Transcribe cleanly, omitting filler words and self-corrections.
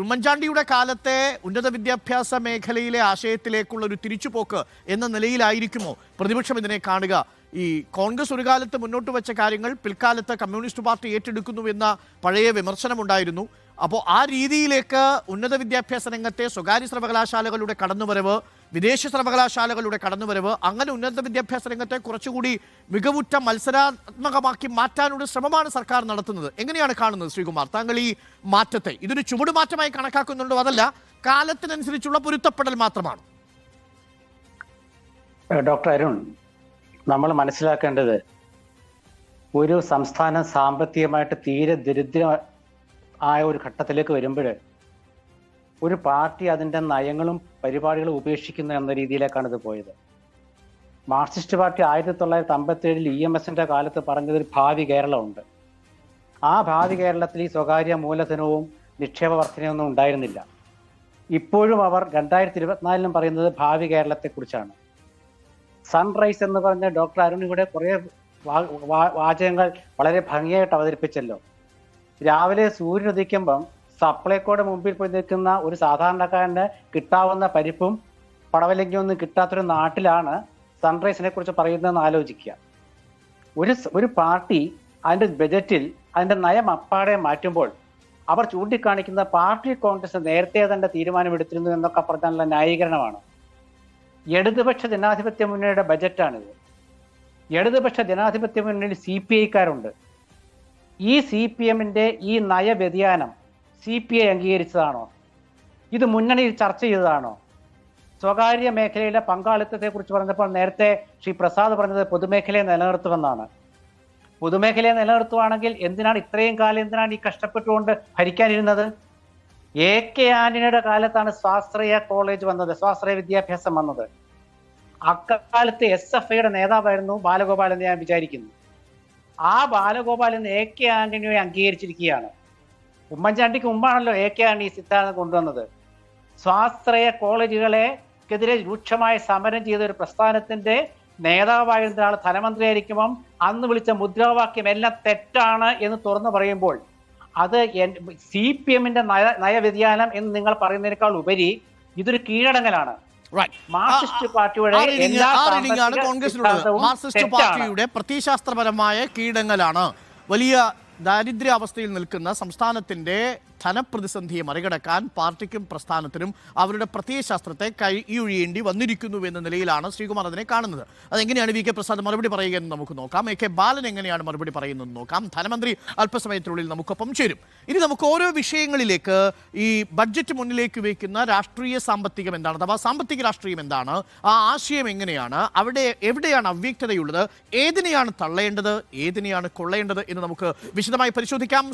ഉമ്മൻചാണ്ടിയുടെ കാലത്തെ ഉന്നത വിദ്യാഭ്യാസ മേഖലയിലെ ആശയത്തിലേക്കുള്ള ഒരു തിരിച്ചുപോക്ക് എന്ന നിലയിലായിരിക്കുമോ പ്രതിപക്ഷം ഇതിനെ കാണുക? ഈ കോൺഗ്രസ് ഒരു കാലത്ത് മുന്നോട്ട് വെച്ച കാര്യങ്ങൾ പിൽക്കാലത്ത് കമ്മ്യൂണിസ്റ്റ് പാർട്ടി ഏറ്റെടുക്കുന്നു എന്ന പഴയ വിമർശനമുണ്ടായിരുന്നു. അപ്പോൾ ആ രീതിയിലേക്ക് ഉന്നത വിദ്യാഭ്യാസ രംഗത്തെ സ്വകാര്യ സർവകലാശാലകളുടെ കടന്നുവരവ്, വിദേശ സർവകലാശാലകളുടെ കടന്നുവരവ്, അങ്ങനെ ഉന്നത വിദ്യാഭ്യാസ രംഗത്തെ കുറച്ചുകൂടി മികവുറ്റ മത്സരാത്മകമാക്കി മാറ്റാനുള്ള ശ്രമമാണ് സർക്കാർ നടത്തുന്നത്. എങ്ങനെയാണ് കാണുന്നത് ശ്രീകുമാർ താങ്കൾ ഈ മാറ്റത്തെ? ഇതൊരു ചുവടുമാറ്റമായി കണക്കാക്കുന്നുണ്ടോ, അതല്ല കാലത്തിനനുസരിച്ചുള്ള പൊരുത്തപ്പെടൽ മാത്രമാണ്? ഡോക്ടർ അരുൺ, നമ്മൾ മനസ്സിലാക്കേണ്ടത് ഒരു സംസ്ഥാനം സാമ്പത്തികമായിട്ട് തീരെ ദരിദ്ര ആയ ഒരു ഘട്ടത്തിലേക്ക് വരുമ്പോൾ ഒരു പാർട്ടി അതിൻ്റെ നയങ്ങളും പരിപാടികളും ഉപേക്ഷിക്കുന്നു എന്ന രീതിയിലേക്കാണ് ഇത് പോയത്. മാർക്സിസ്റ്റ് പാർട്ടി 1957 EMSന്റെ കാലത്ത് പറഞ്ഞതൊരു ഭാവി കേരളമുണ്ട്. ആ ഭാവി കേരളത്തിൽ ഈ സ്വകാര്യ മൂലധനവും നിക്ഷേപ വർധനയൊന്നും ഉണ്ടായിരുന്നില്ല. ഇപ്പോഴും അവർ 2024 പറയുന്നത് ഭാവി കേരളത്തെക്കുറിച്ചാണ്. സൺറൈസ് എന്ന് പറഞ്ഞ ഡോക്ടർ അരുൺ ഇവിടെ കുറേ വാചകങ്ങൾ വളരെ ഭംഗിയായിട്ട് അവതരിപ്പിച്ചല്ലോ. രാവിലെ സൂര്യൻ ഉദിക്കുമ്പം സപ്ലൈക്കോയുടെ മുമ്പിൽ പോയി നിൽക്കുന്ന ഒരു സാധാരണക്കാരന് കിട്ടാവുന്ന പരിപ്പും പടവലങ്കിയൊന്നും കിട്ടാത്തൊരു നാട്ടിലാണ് സൺറൈസിനെ കുറിച്ച് പറയുന്നതെന്ന് ആലോചിക്കുക. ഒരു പാർട്ടി അതിൻ്റെ ബജറ്റിൽ അതിൻ്റെ നയം അപ്പാടെ മാറ്റുമ്പോൾ അവർ ചൂണ്ടിക്കാണിക്കുന്ന പാർട്ടി കോൺഗ്രസ് നേരത്തെ തന്നെ തീരുമാനമെടുത്തിരുന്നു എന്നൊക്കെ പറഞ്ഞാലുള്ള ന്യായീകരണമാണ്. ഇടതുപക്ഷ ജനാധിപത്യ മുന്നണിയുടെ ബജറ്റാണിത്. ഇടതുപക്ഷ ജനാധിപത്യ മുന്നണിയിൽ CPI-ക്കാരുണ്ട്. ഈ CPM-ന്റെ ഈ നയവ്യതിയാനം CPI അംഗീകരിച്ചതാണോ? ഇത് മുന്നണിയിൽ ചർച്ച ചെയ്തതാണോ? സ്വകാര്യ മേഖലയിലെ പങ്കാളിത്തത്തെക്കുറിച്ച് പറഞ്ഞപ്പോൾ നേരത്തെ ശ്രീ പ്രസാദ് പറഞ്ഞത് പൊതുമേഖലയെ നിലനിർത്തുമെന്നാണ്. പൊതുമേഖലയെ നിലനിർത്തുവാണെങ്കിൽ ഇത്രയും കാലം ഈ കഷ്ടപ്പെട്ടുകൊണ്ട് ഭരിക്കാനിരുന്നത്? AK ആന്റണിയുടെ കാലത്താണ് സ്വാശ്രയ കോളേജ് വന്നത്, സ്വാശ്രയ വിദ്യാഭ്യാസം വന്നത്. അക്കാലത്ത് SFIയുടെ നേതാവായിരുന്നു ബാലഗോപാൽ എന്ന് ഞാൻ വിചാരിക്കുന്നു. ആ ബാലഗോപാൽ എന്ന് AK ആന്റണിയെ അംഗീകരിച്ചിരിക്കുകയാണ്. ഉമ്മൻചാണ്ടിക്ക് മുമ്പാണല്ലോ AK ആന്റണി സിദ്ധാന്തം കൊണ്ടുവന്നത്. സ്വാശ്രയ കോളേജുകളെക്കെതിരെ രൂക്ഷമായ സമരം ചെയ്ത ഒരു പ്രസ്ഥാനത്തിന്റെ നേതാവായിരുന്ന ആൾ ധനമന്ത്രിയായിരിക്കുമ്പം അന്ന് വിളിച്ച മുദ്രാവാക്യം എല്ലാം തെറ്റാണ് എന്ന് തുറന്നു പറയുമ്പോൾ അത് CPM-ന്റെ നയവ്യതിയാനം എന്ന് നിങ്ങൾ പറയുന്നതിനേക്കാൾ ഉപരി ഇതൊരു കീഴടങ്ങലാണ്. മാർക്സിസ്റ്റ് പാർട്ടിയുടെ പ്രത്യയശാസ്ത്രപരമായ കീഴടങ്ങലാണ്. വലിയ ദാരിദ്ര്യാവസ്ഥയിൽ നിൽക്കുന്ന സംസ്ഥാനത്തിന്റെ ധനപ്രതിസന്ധിയെ മറികടക്കാൻ പാർട്ടിക്കും പ്രസ്ഥാനത്തിനും അവരുടെ പ്രത്യയശാസ്ത്രത്തെ കൈയൊഴിയേണ്ടി വന്നിരിക്കുന്നു എന്ന നിലയിലാണ് ശ്രീകുമാർ അതിനെ കാണുന്നത്. അതെങ്ങനെയാണ് VK പ്രസാദ് മറുപടി പറയുകയെന്ന് നമുക്ക് നോക്കാം. AK ബാലൻ എങ്ങനെയാണ് മറുപടി പറയുന്നതെന്ന് നോക്കാം. ധനമന്ത്രി അല്പസമയത്തിനുള്ളിൽ നമുക്കൊപ്പം ചേരും. ഇനി നമുക്ക് ഓരോ വിഷയങ്ങളിലേക്ക്, ഈ ബഡ്ജറ്റ് മുന്നിലേക്ക് വയ്ക്കുന്ന രാഷ്ട്രീയ സാമ്പത്തികം എന്താണ്, അഥവാ സാമ്പത്തിക രാഷ്ട്രീയം എന്താണ്, ആ ആശയം എങ്ങനെയാണ്, അവിടെ എവിടെയാണ് അവ്യക്തതയുള്ളത്, ഏതിനെയാണ് തള്ളേണ്ടത്, ഏതിനെയാണ് കൊള്ളേണ്ടത് എന്ന് നമുക്ക് വിശദമായി പരിശോധിക്കാം.